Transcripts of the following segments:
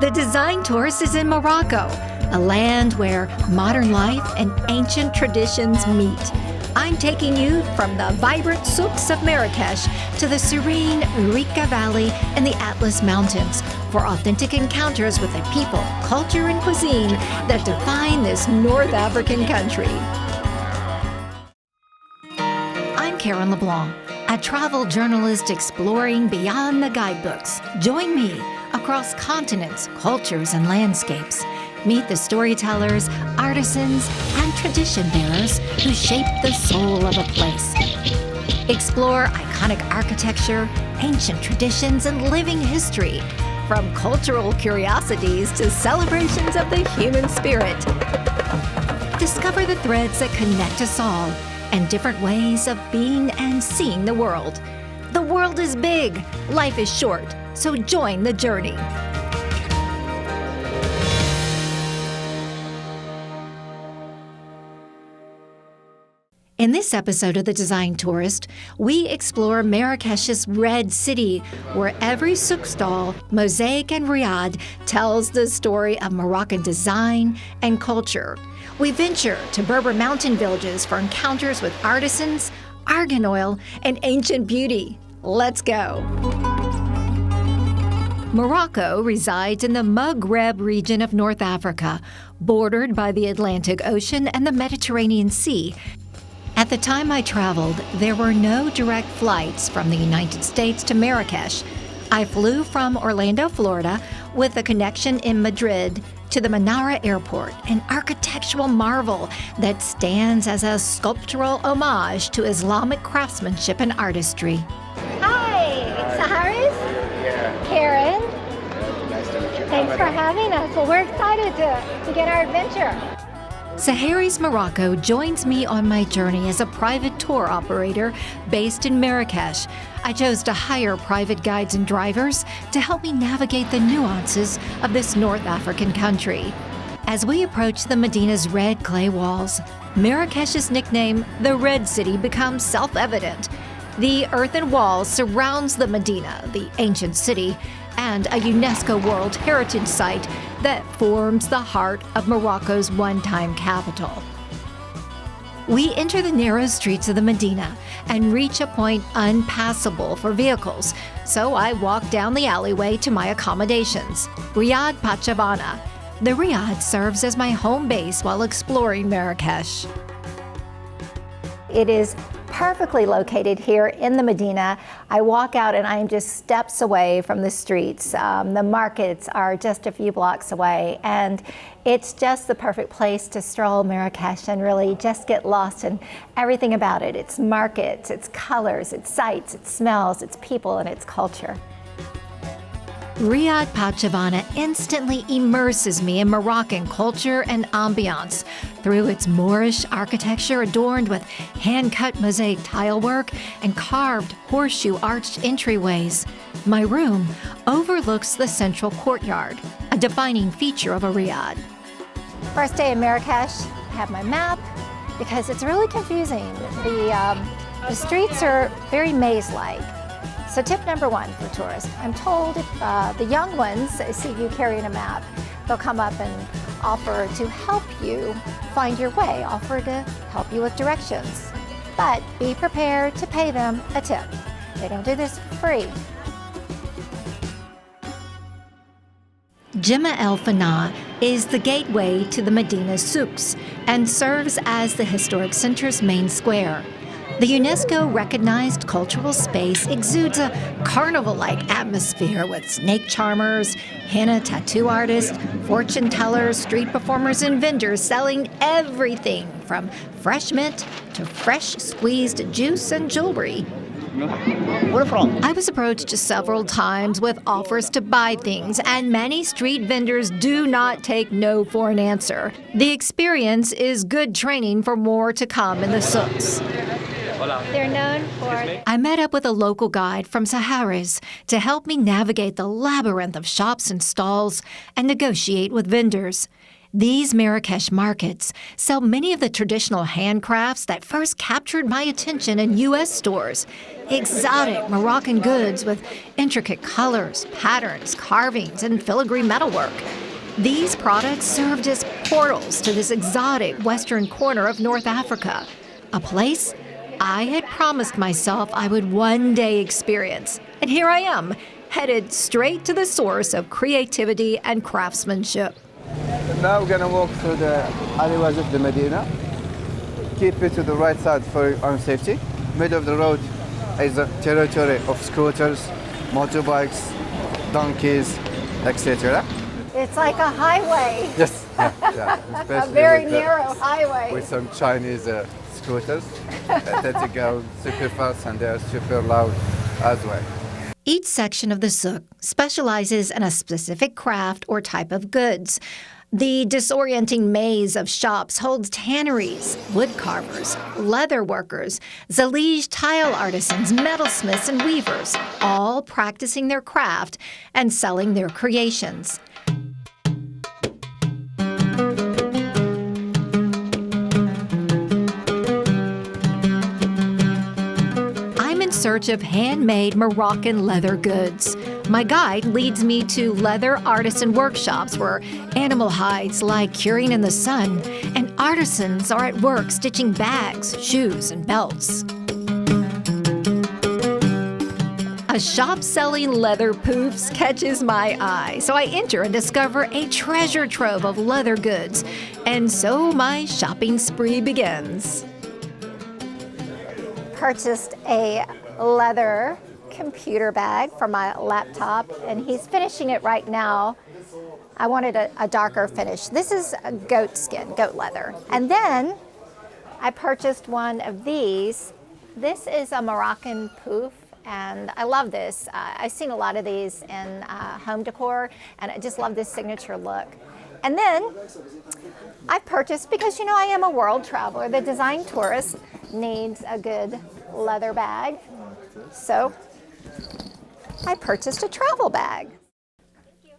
The Design Tourist is in Morocco, a land where modern life and ancient traditions meet. I'm taking you from the vibrant Souks of Marrakech to the serene Rika Valley and the Atlas Mountains for authentic encounters with the people, culture, and cuisine that define this North African country. I'm Karen LeBlanc, a travel journalist exploring beyond the guidebooks. Join me across continents, cultures, and landscapes. Meet the storytellers, artisans, and tradition bearers who shape the soul of a place. Explore iconic architecture, ancient traditions, and living history, from cultural curiosities to celebrations of the human spirit. Discover the threads that connect us all and different ways of being and seeing the world. The world is big, life is short, so join the journey. In this episode of The Design Tourist, we explore Marrakech's Red City, where every souk stall, mosaic, and riad tells the story of Moroccan design and culture. We venture to Berber mountain villages for encounters with artisans, argan oil, and ancient beauty. Let's go. Morocco resides in the Maghreb region of North Africa, bordered by the Atlantic Ocean and the Mediterranean Sea. At the time I traveled, there were no direct flights from the United States to Marrakech. I flew from Orlando, Florida, with a connection in Madrid to the Menara Airport, an architectural marvel that stands as a sculptural homage to Islamic craftsmanship and artistry. Hi, Saharis? Yeah. Karen. Nice to meet you. Thanks for having us. Well, we're excited to get our adventure. Saharis Morocco joins me on my journey as a private tour operator based in Marrakech. I chose to hire private guides and drivers to help me navigate the nuances of this North African country. As we approach the Medina's red clay walls, Marrakech's nickname, the Red City, becomes self-evident. The earthen wall surrounds the Medina, the ancient city, and a UNESCO World Heritage Site that forms the heart of Morocco's one-time capital. We enter the narrow streets of the Medina and reach a point unpassable for vehicles, so I walk down the alleyway to my accommodations, Riad Pachavana. The Riad serves as my home base while exploring Marrakech. It is perfectly located here in the Medina. I walk out and I'm just steps away from the streets. The markets are just a few blocks away, and it's just the perfect place to stroll Marrakech and really just get lost in everything about it. Its markets, its colors, its sights, its smells, its people, and its culture. Riad Pachavana instantly immerses me in Moroccan culture and ambiance through its Moorish architecture adorned with hand-cut mosaic tilework and carved horseshoe-arched entryways. My room overlooks the central courtyard, a defining feature of a riad. First day in Marrakech, I have my map because it's really confusing. The streets are very maze-like. So tip number one for tourists, I'm told if the young ones see you carrying a map, they'll come up and offer to help you find your way, offer to help you with directions. But be prepared to pay them a tip. They don't do this for free. Jemaa el-Fnaa is the gateway to the Medina's souks and serves as the historic center's main square. The UNESCO-recognized cultural space exudes a carnival-like atmosphere with snake charmers, henna tattoo artists, fortune tellers, street performers, and vendors selling everything from fresh mint to fresh squeezed juice and jewelry. I was approached several times with offers to buy things, and many street vendors do not take no for an answer. The experience is good training for more to come in the souks. They're known for... I met up with a local guide from Saharis to help me navigate the labyrinth of shops and stalls and negotiate with vendors. These Marrakesh markets sell many of the traditional handcrafts that first captured my attention in U.S. stores. Exotic Moroccan goods with intricate colors, patterns, carvings, and filigree metalwork. These products served as portals to this exotic western corner of North Africa, a place I had promised myself I would one day experience. And here I am, headed straight to the source of creativity and craftsmanship. Now we're going to walk through the alleyways of the Medina. Keep it to the right side for your own safety. Middle of the road is a territory of scooters, motorbikes, donkeys, etc. It's like a highway. Yes, yeah. A very narrow highway. With some Chinese scooters that go super fast and they're super loud as well. Each section of the souk specializes in a specific craft or type of goods. The disorienting maze of shops holds tanneries, wood carvers, leather workers, Zalige tile artisans, metalsmiths, and weavers, all practicing their craft and selling their creations. Search of handmade Moroccan leather goods. My guide leads me to leather artisan workshops where animal hides lie curing in the sun and artisans are at work stitching bags, shoes, and belts. A shop selling leather poofs catches my eye, so I enter and discover a treasure trove of leather goods, and so my shopping spree begins. Purchased a leather computer bag for my laptop, and he's finishing it right now. I wanted a darker finish. This is a goat skin, goat leather. And then I purchased one of these. This is a Moroccan poof, and I love this. I've seen a lot of these in home decor, and I just love this signature look. And then I purchased, because you know I am a world traveler, the design tourist needs a good leather bag. So I purchased a travel bag.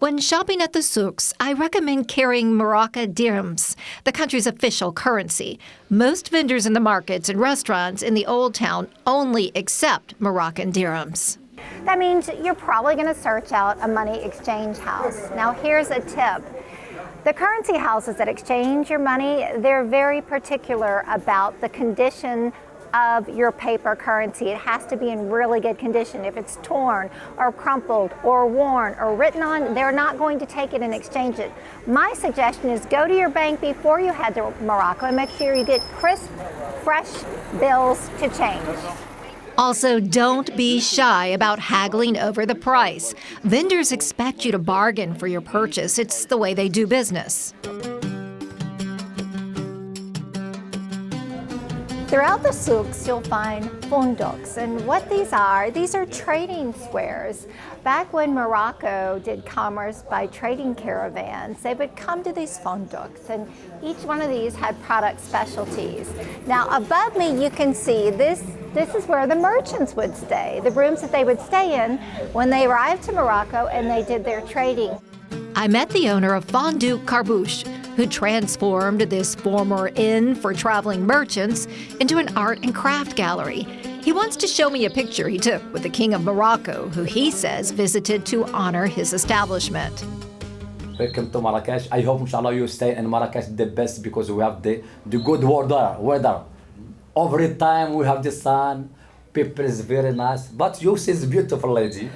When shopping at the souks, I recommend carrying Moroccan dirhams, the country's official currency. Most vendors in the markets and restaurants in the Old Town only accept Moroccan dirhams. That means you're probably going to search out a money exchange house. Now here's a tip. The currency houses that exchange your money, they're very particular about the condition of your paper currency. It has to be in really good condition. If it's torn or crumpled or worn or written on, they're not going to take it and exchange it. My suggestion is go to your bank before you head to Morocco and make sure you get crisp, fresh bills to change. Also, don't be shy about haggling over the price. Vendors expect you to bargain for your purchase. It's the way they do business. Throughout the souks, you'll find Fondouks, and what these are trading squares. Back when Morocco did commerce by trading caravans, they would come to these Fondouks, and each one of these had product specialties. Now, above me, you can see this is where the merchants would stay, the rooms that they would stay in when they arrived to Morocco and they did their trading. I met the owner of Fondouk Carbouche, who transformed this former inn for traveling merchants into an art and craft gallery. He wants to show me a picture he took with the King of Morocco, who he says visited to honor his establishment. Welcome to Marrakesh. I hope, inshallah, you stay in Marrakesh the best because we have the good weather. Every time we have the sun, people is very nice. But you is beautiful lady.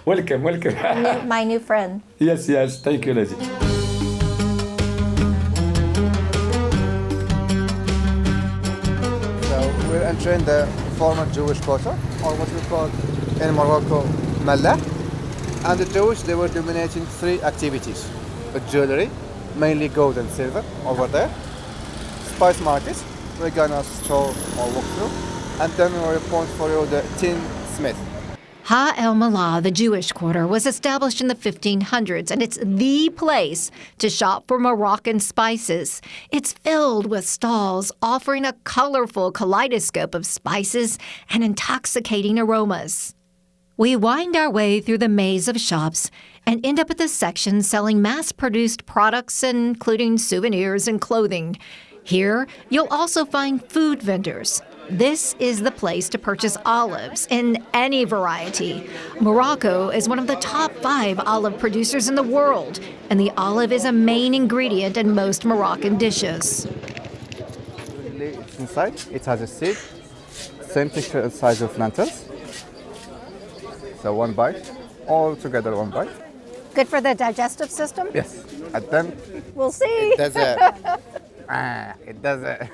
Welcome. My new friend. Yes, thank you, lady. We're entering the former Jewish quarter, or what we call in Morocco, Mellah. And the Jewish, they were dominating three activities. Jewelry, mainly gold and silver over there. Spice markets, we're gonna stroll or walk through. And then we'll report for you the tinsmith. Ha el-Mellah, the Jewish quarter, was established in the 1500s, and it's the place to shop for Moroccan spices. It's filled with stalls offering a colorful kaleidoscope of spices and intoxicating aromas. We wind our way through the maze of shops and end up at the section selling mass-produced products, including souvenirs and clothing. Here, you'll also find food vendors. This is the place to purchase olives in any variety. Morocco is one of the top 5 olive producers in the world, and the olive is a main ingredient in most Moroccan dishes. It's inside, it has a seed, same texture and size of lentils. So one bite, all together one bite. Good for the digestive system? Yes, and then We'll see. it does it does it.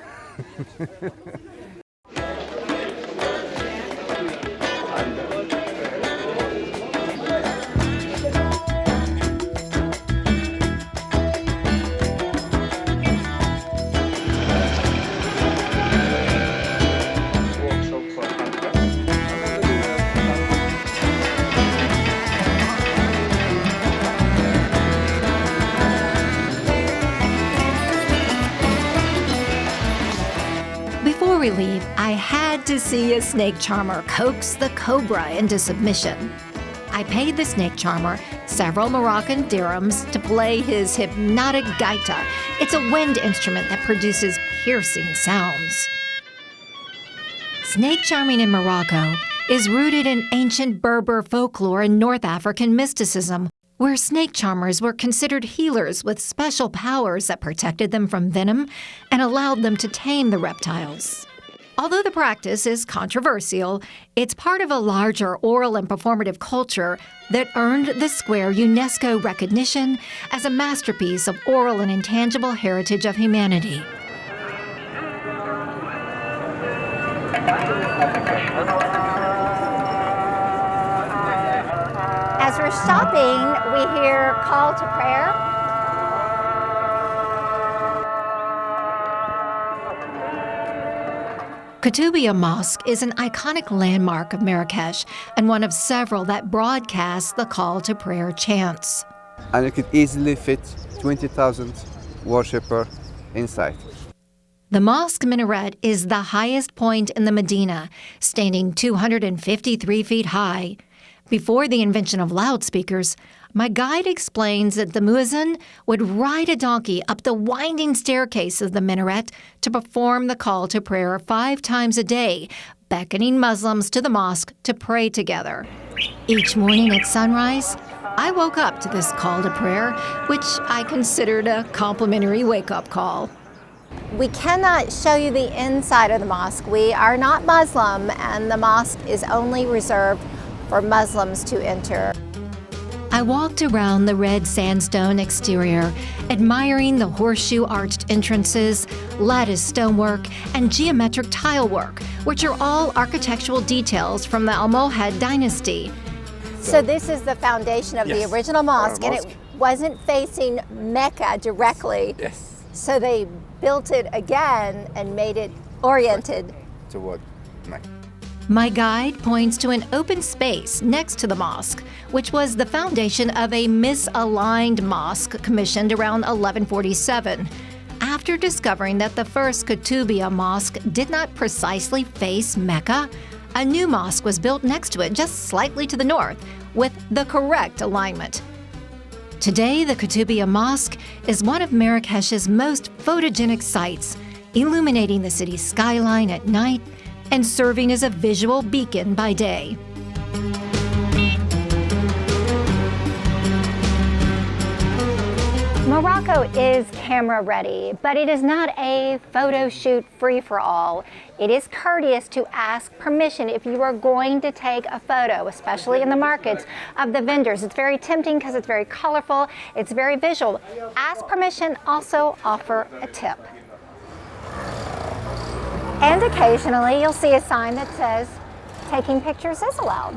Before we leave, I had to see a snake charmer coax the cobra into submission. I paid the snake charmer several Moroccan dirhams to play his hypnotic gaita. It's a wind instrument that produces piercing sounds. Snake charming in Morocco is rooted in ancient Berber folklore and North African mysticism, where snake charmers were considered healers with special powers that protected them from venom and allowed them to tame the reptiles. Although the practice is controversial, it's part of a larger oral and performative culture that earned the square UNESCO recognition as a masterpiece of oral and intangible heritage of humanity. As we're shopping, we hear call to prayer. Koutoubia Mosque is an iconic landmark of Marrakesh and one of several that broadcasts the call to prayer chants. And you could easily fit 20,000 worshippers inside. The mosque minaret is the highest point in the Medina, standing 253 feet high. Before the invention of loudspeakers, my guide explains that the muezzin would ride a donkey up the winding staircase of the minaret to perform the call to prayer 5 times a day, beckoning Muslims to the mosque to pray together. Each morning at sunrise, I woke up to this call to prayer, which I considered a complimentary wake-up call. We cannot show you the inside of the mosque. We are not Muslim, and the mosque is only reserved for Muslims to enter. I walked around the red sandstone exterior, admiring the horseshoe-arched entrances, lattice stonework, and geometric tile work, which are all architectural details from the Almohad dynasty. So this is the foundation of the original mosque, and it wasn't facing Mecca directly. Yes. So they built it again and made it oriented Toward Mecca. My guide points to an open space next to the mosque, which was the foundation of a misaligned mosque commissioned around 1147. After discovering that the first Koutoubia mosque did not precisely face Mecca, a new mosque was built next to it just slightly to the north, with the correct alignment. Today, the Koutoubia Mosque is one of Marrakesh's most photogenic sites, illuminating the city's skyline at night and serving as a visual beacon by day. Morocco is camera ready, but it is not a photo shoot free-for-all. It is courteous to ask permission if you are going to take a photo, especially in the markets, of the vendors. It's very tempting because it's very colorful, it's very visual. Ask permission, also offer a tip. And occasionally you'll see a sign that says, taking pictures is allowed.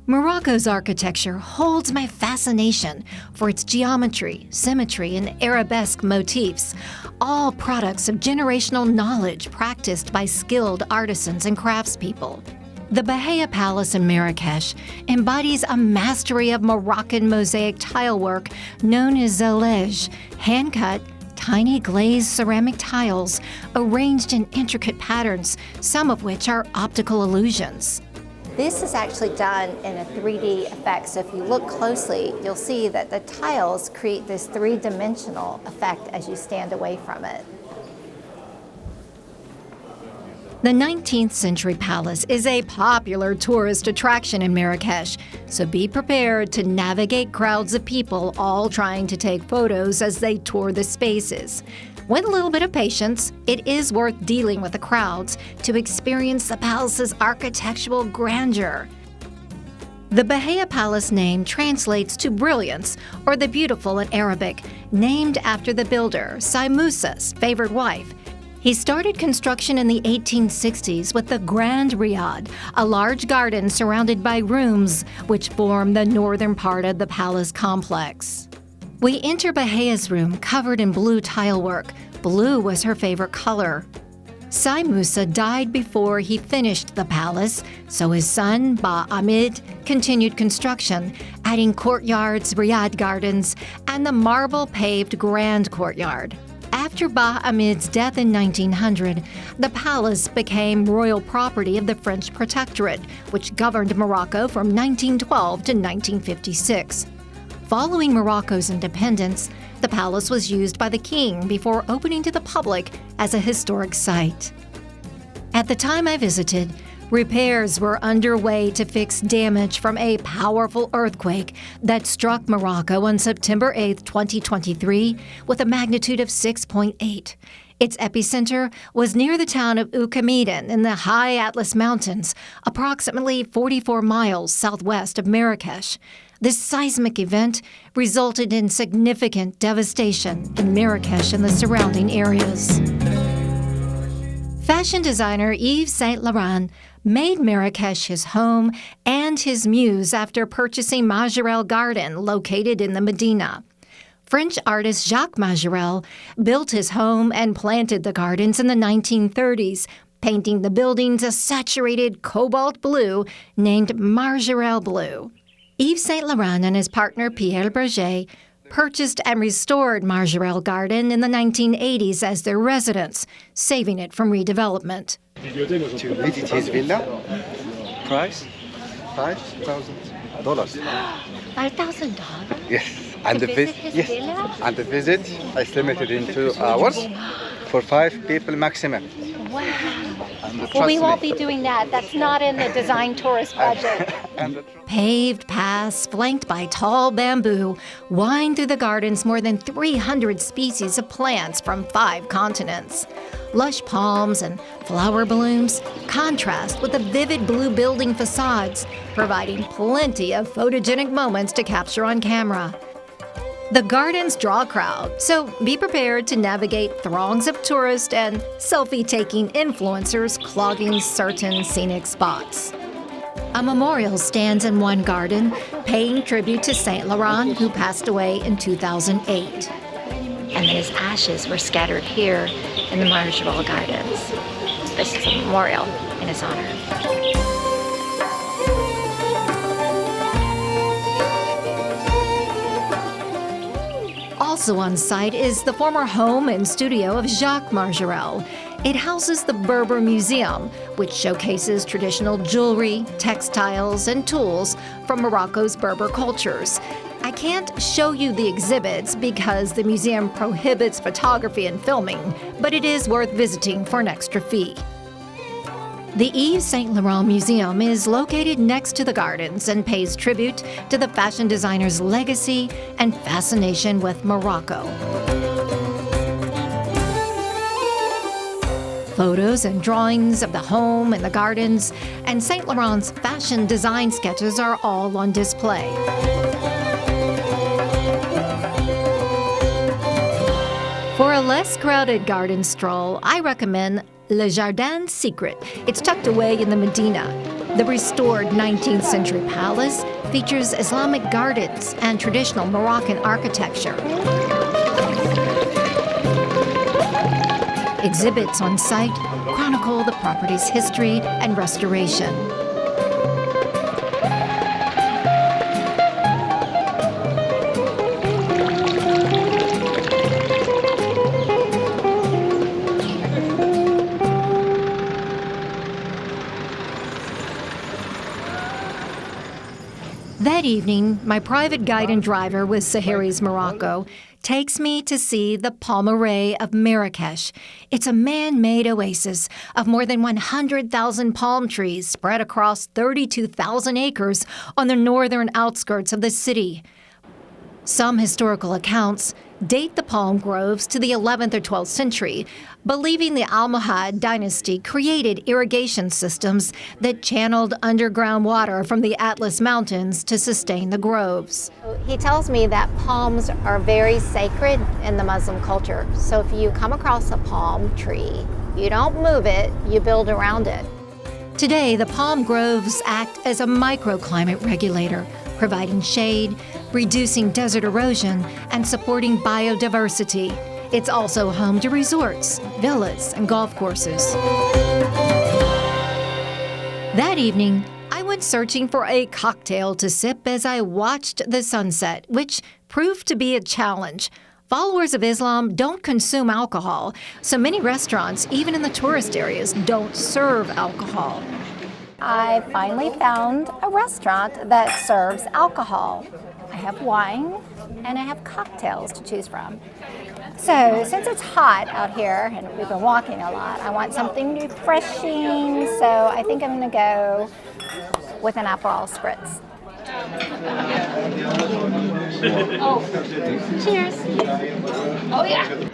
Morocco's architecture holds my fascination for its geometry, symmetry, and arabesque motifs, all products of generational knowledge practiced by skilled artisans and craftspeople. The Bahia Palace in Marrakesh embodies a mastery of Moroccan mosaic tile work known as zellej, hand-cut, tiny glazed ceramic tiles arranged in intricate patterns, some of which are optical illusions. This is actually done in a 3D effect. So if you look closely, you'll see that the tiles create this three-dimensional effect as you stand away from it. The 19th century palace is a popular tourist attraction in Marrakesh, so be prepared to navigate crowds of people all trying to take photos as they tour the spaces. With a little bit of patience, it is worth dealing with the crowds to experience the palace's architectural grandeur. The Bahia Palace name translates to brilliance, or the beautiful in Arabic, named after the builder, Musa's favorite wife. He started construction in the 1860s with the Grand Riad, a large garden surrounded by rooms which form the northern part of the palace complex. We enter Bahia's room covered in blue tilework. Blue was her favorite color. Musa died before he finished the palace, so his son, Ba Hamid, continued construction, adding courtyards, Riad gardens, and the marble-paved grand courtyard. After Ba Hamid's death in 1900, the palace became royal property of the French Protectorate, which governed Morocco from 1912 to 1956. Following Morocco's independence, the palace was used by the king before opening to the public as a historic site. At the time I visited, repairs were underway to fix damage from a powerful earthquake that struck Morocco on September 8, 2023, with a magnitude of 6.8. Its epicenter was near the town of Oukamiden in the high Atlas Mountains, approximately 44 miles southwest of Marrakech. This seismic event resulted in significant devastation in Marrakech and the surrounding areas. Fashion designer Yves Saint Laurent made Marrakech his home and his muse after purchasing Majorelle Garden, located in the Medina. French artist Jacques Majorelle built his home and planted the gardens in the 1930s, painting the buildings a saturated cobalt blue named Majorelle Blue. Yves Saint Laurent and his partner Pierre Berger purchased and restored Majorelle Garden in the 1980s as their residence, saving it from redevelopment. To visit his villa, price $5,000. $5,000? Yes, and the visit his villa? And the visit is limited in 2 hours for 5 people maximum. Wow. And Well, we won't be doing that. That's not in the design tourist budget. Paved paths flanked by tall bamboo wind through the gardens more than 300 species of plants from 5 continents. Lush palms and flower blooms contrast with the vivid blue building facades, providing plenty of photogenic moments to capture on camera. The gardens draw a crowd, so be prepared to navigate throngs of tourists and selfie-taking influencers clogging certain scenic spots. A memorial stands in one garden, paying tribute to Saint Laurent, who passed away in 2008. And his ashes were scattered here in the Majorelle Gardens. This is a memorial in his honor. Also on site is the former home and studio of Jacques Majorelle. It houses the Berber Museum, which showcases traditional jewelry, textiles, and tools from Morocco's Berber cultures. I can't show you the exhibits because the museum prohibits photography and filming, but it is worth visiting for an extra fee. The Yves Saint Laurent Museum is located next to the gardens and pays tribute to the fashion designer's legacy and fascination with Morocco. Photos and drawings of the home and the gardens and Saint Laurent's fashion design sketches are all on display. For a less crowded garden stroll, I recommend Le Jardin Secret. It's tucked away in the Medina. The restored 19th century palace features Islamic gardens and traditional Moroccan architecture. Exhibits on site chronicle the property's history and restoration. That evening, my private guide and driver with Saharis Morocco takes me to see the Palmeraie of Marrakech. It's a man-made oasis of more than 100,000 palm trees spread across 32,000 acres on the northern outskirts of the city. Some historical accounts date the palm groves to the 11th or 12th century, believing the Almohad dynasty created irrigation systems that channeled underground water from the Atlas Mountains to sustain the groves. He tells me that palms are very sacred in the Muslim culture. So if you come across a palm tree, you don't move it, you build around it. Today, the palm groves act as a microclimate regulator, providing shade, reducing desert erosion, and supporting biodiversity. It's also home to resorts, villas, and golf courses. That evening, I went searching for a cocktail to sip as I watched the sunset, which proved to be a challenge. Followers of Islam don't consume alcohol, so many restaurants, even in the tourist areas, don't serve alcohol. I finally found a restaurant that serves alcohol. I have wine and I have cocktails to choose from. So since it's hot out here and we've been walking a lot, I want something refreshing, so I think I'm going to go with an Aperol Spritz. Oh, cheers. Oh, yeah.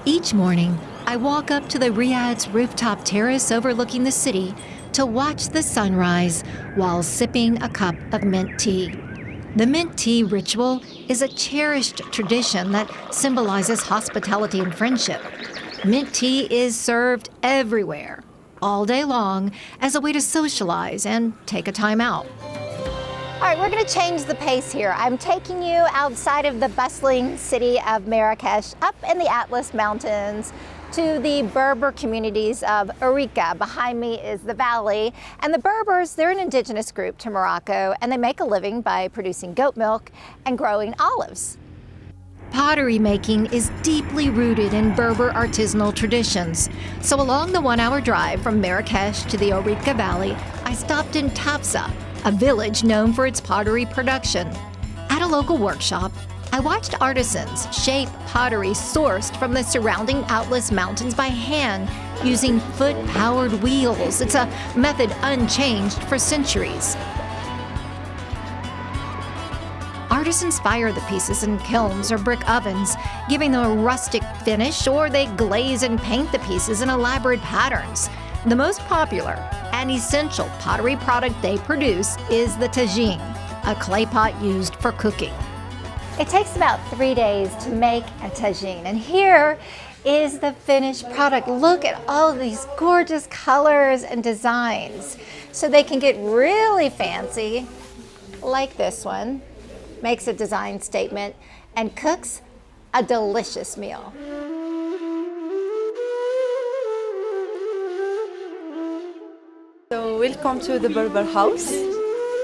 Each morning, I walk up to the Riads rooftop terrace overlooking the city to watch the sunrise while sipping a cup of mint tea. The mint tea ritual is a cherished tradition that symbolizes hospitality and friendship. Mint tea is served everywhere, all day long, as a way to socialize and take a time out. All right, we're going to change the pace here. I'm taking you outside of the bustling city of Marrakesh, up in the Atlas Mountains, to the Berber communities of Arica. Behind me is the valley. And the Berbers, they're an indigenous group to Morocco, and they make a living by producing goat milk and growing olives. Pottery making is deeply rooted in Berber artisanal traditions. So along the 1-hour drive from Marrakesh to the Arica Valley, I stopped in Tafsa, a village known for its pottery production. At a local workshop, I watched artisans shape pottery sourced from the surrounding Atlas Mountains by hand using foot-powered wheels. It's a method unchanged for centuries. Artisans fire the pieces in kilns or brick ovens, giving them a rustic finish, or they glaze and paint the pieces in elaborate patterns. The most popular and essential pottery product they produce is the tagine, a clay pot used for cooking. It takes about 3 days to make a tagine, and here is the finished product. Look at all of these gorgeous colors and designs. So they can get really fancy, like this one, makes a design statement, and cooks a delicious meal. So welcome to the Berber house.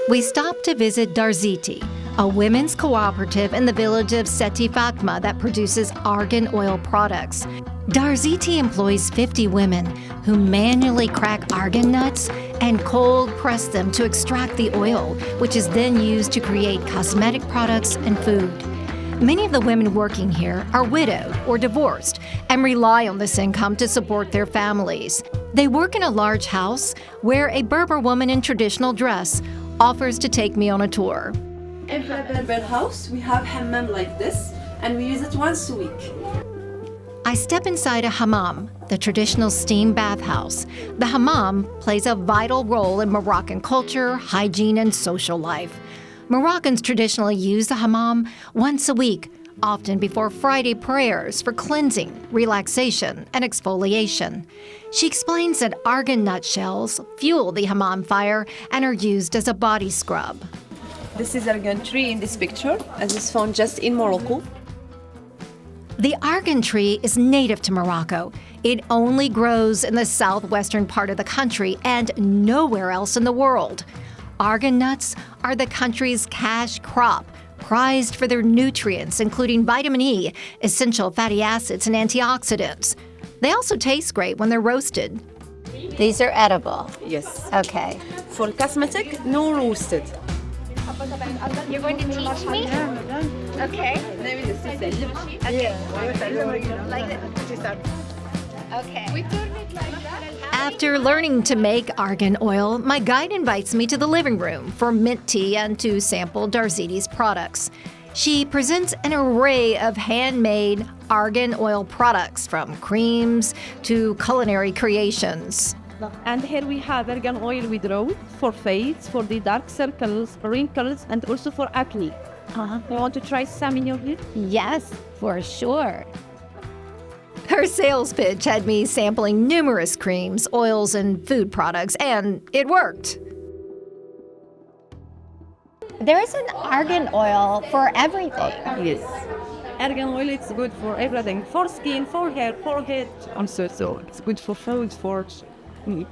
We stopped to visit Darziti, a women's cooperative in the village of Setti Fatma that produces argan oil products. Darziti employs 50 women who manually crack argan nuts and cold press them to extract the oil, which is then used to create cosmetic products and food. Many of the women working here are widowed or divorced and rely on this income to support their families. They work in a large house where a Berber woman in traditional dress offers to take me on a tour. In the Berber house, we have hammam like this, and we use it once a week. I step inside a hammam, the traditional steam bathhouse. The hammam plays a vital role in Moroccan culture, hygiene, and social life. Moroccans traditionally use the hammam once a week, often before Friday prayers for cleansing, relaxation, and exfoliation. She explains that argan nut shells fuel the hammam fire and are used as a body scrub. This is argan tree in this picture, as it's found just in Morocco. The argan tree is native to Morocco. It only grows in the southwestern part of the country and nowhere else in the world. Argan nuts are the country's cash crop, prized for their nutrients, including vitamin E, essential fatty acids, and antioxidants. They also taste great when they're roasted. These are edible. Yes. Okay. For cosmetic, no roasted. You're going to teach me? Okay. Okay. After learning to make argan oil, my guide invites me to the living room for mint tea and to sample Darzidi's products. She presents an array of handmade argan oil products, from creams to culinary creations. And here we have argan oil with rose for face, for the dark circles, wrinkles, and also for acne. You want to try some in your hair? Yes, for sure. Her sales pitch had me sampling numerous creams, oils, and food products, and it worked. There is an argan oil for everything. Yes. Argan oil is good for everything, for skin, for hair, for head. Also, so it's good for food, for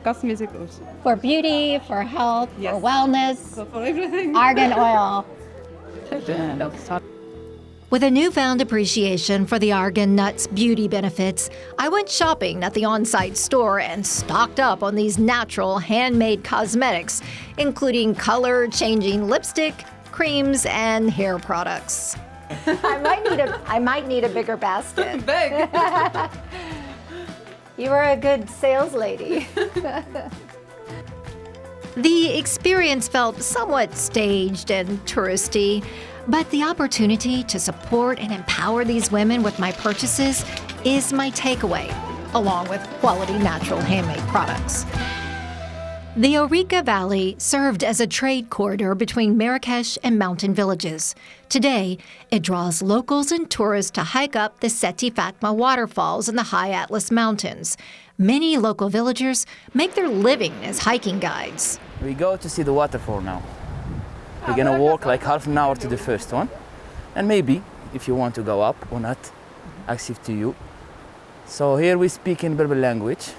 cosmetics also. For beauty, for health, Yes. for wellness. So for everything. Argan oil. With a newfound appreciation for the argan nut's beauty benefits, I went shopping at the on-site store and stocked up on these natural handmade cosmetics, including color-changing lipstick, creams, and hair products. I might need a bigger basket. Big. You were a good sales lady. The experience felt somewhat staged and touristy, but the opportunity to support and empower these women with my purchases is my takeaway, along with quality natural handmade products. The Ourika Valley served as a trade corridor between Marrakesh and mountain villages. Today, it draws locals and tourists to hike up the Setti Fatma waterfalls in the high Atlas Mountains. Many local villagers make their living as hiking guides. We go to see the waterfall now. We're gonna walk like half an hour to the first one. And maybe, if you want to go up or not, active to you. So here we speak in Berber language,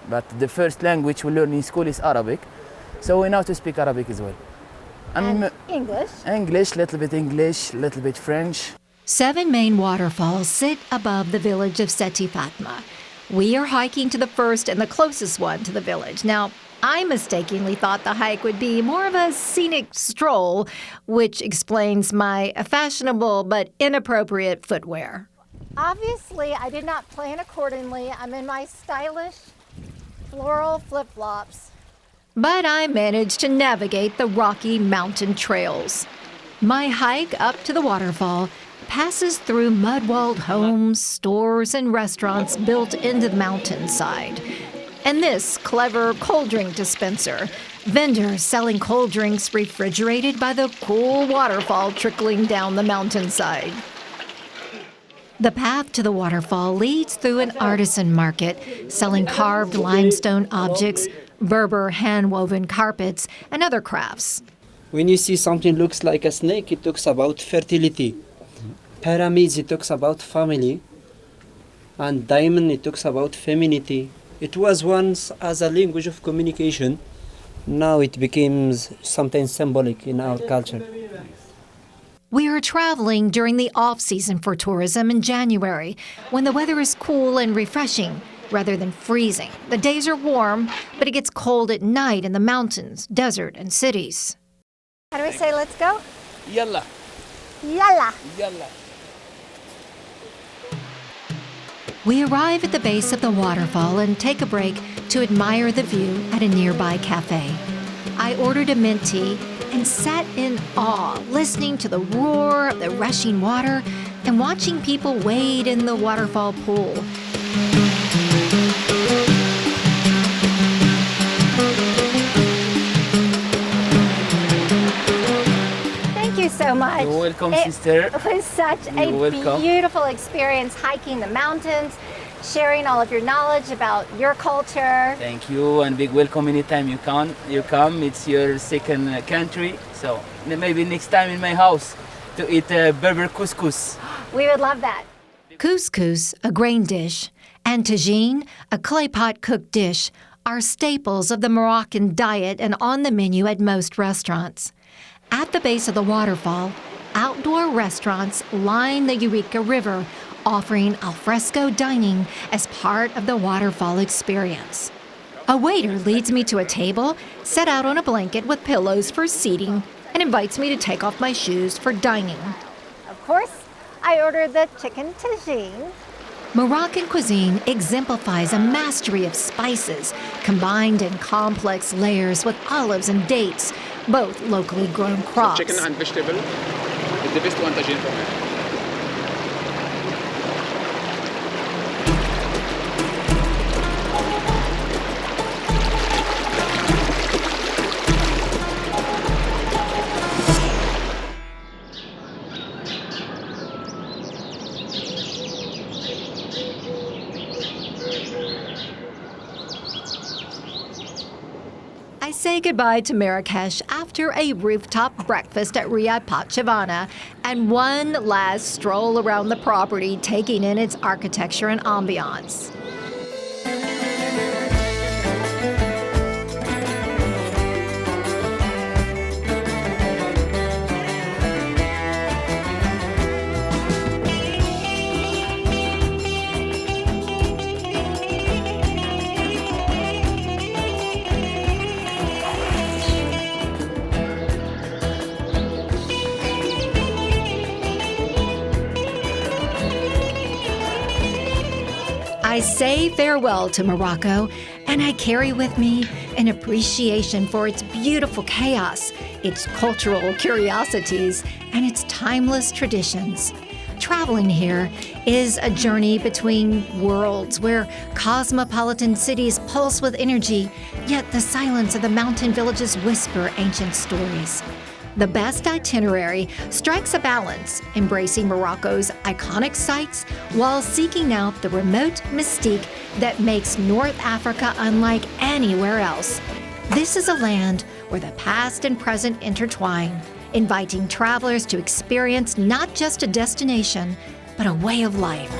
but the first language we learn in school is Arabic. So we know to speak Arabic as well. And English. English, little bit French. 7 main waterfalls sit above the village of Setti Fatma. We are hiking to the first and the closest one to the village. Now, I mistakenly thought the hike would be more of a scenic stroll, which explains my fashionable but inappropriate footwear. Obviously, I did not plan accordingly. I'm in my stylish floral flip-flops. But I managed to navigate the rocky mountain trails. My hike up to the waterfall passes through mud-walled homes, stores, and restaurants built into the mountainside. And this clever cold drink dispenser, vendors selling cold drinks refrigerated by the cool waterfall trickling down the mountainside. The path to the waterfall leads through an artisan market selling carved limestone objects, Berber hand-woven carpets, and other crafts. When you see something looks like a snake, it talks about fertility. Pyramids, it talks about family. And diamond, it talks about femininity. It was once as a language of communication. Now it becomes sometimes symbolic in our culture. We are traveling during the off-season for tourism in January, when the weather is cool and refreshing rather than freezing. The days are warm, but it gets cold at night in the mountains, desert, and cities. How do we say let's go? Yalla. Yalla. Yalla. We arrive at the base of the waterfall and take a break to admire the view at a nearby cafe. I ordered a mint tea and sat in awe, listening to the roar of the rushing water and watching people wade in the waterfall pool. Thank you so much. You're welcome, sister. It was such a welcome. beautiful experience hiking the mountains, sharing all of your knowledge about your culture. Thank you, and big welcome anytime you come. It's your second country, so maybe next time in my house to eat Berber couscous. We would love that. Couscous, a grain dish, and tagine, a clay pot cooked dish, are staples of the Moroccan diet and on the menu at most restaurants. At the base of the waterfall, outdoor restaurants line the Eureka River, offering alfresco dining as part of the waterfall experience. A waiter leads me to a table set out on a blanket with pillows for seating and invites me to take off my shoes for dining. Of course, I ordered the chicken tagine. Moroccan cuisine exemplifies a mastery of spices combined in complex layers with olives and dates, both locally grown crops. Chicken and vegetable is the best one tagine for me. I say goodbye to Marrakesh after a rooftop breakfast at Riad Pachavana and one last stroll around the property, taking in its architecture and ambiance. I say farewell to Morocco, and I carry with me an appreciation for its beautiful chaos, its cultural curiosities, and its timeless traditions. Traveling here is a journey between worlds where cosmopolitan cities pulse with energy, yet the silence of the mountain villages whisper ancient stories. The best itinerary strikes a balance, embracing Morocco's iconic sites while seeking out the remote mystique that makes North Africa unlike anywhere else. This is a land where the past and present intertwine, inviting travelers to experience not just a destination, but a way of life.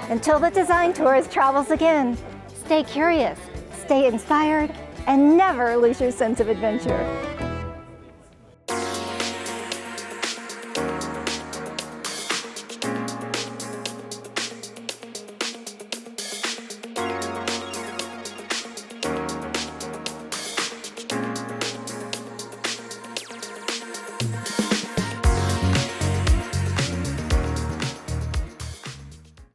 Until the Design Tours travels again, stay curious, stay inspired, and never lose your sense of adventure.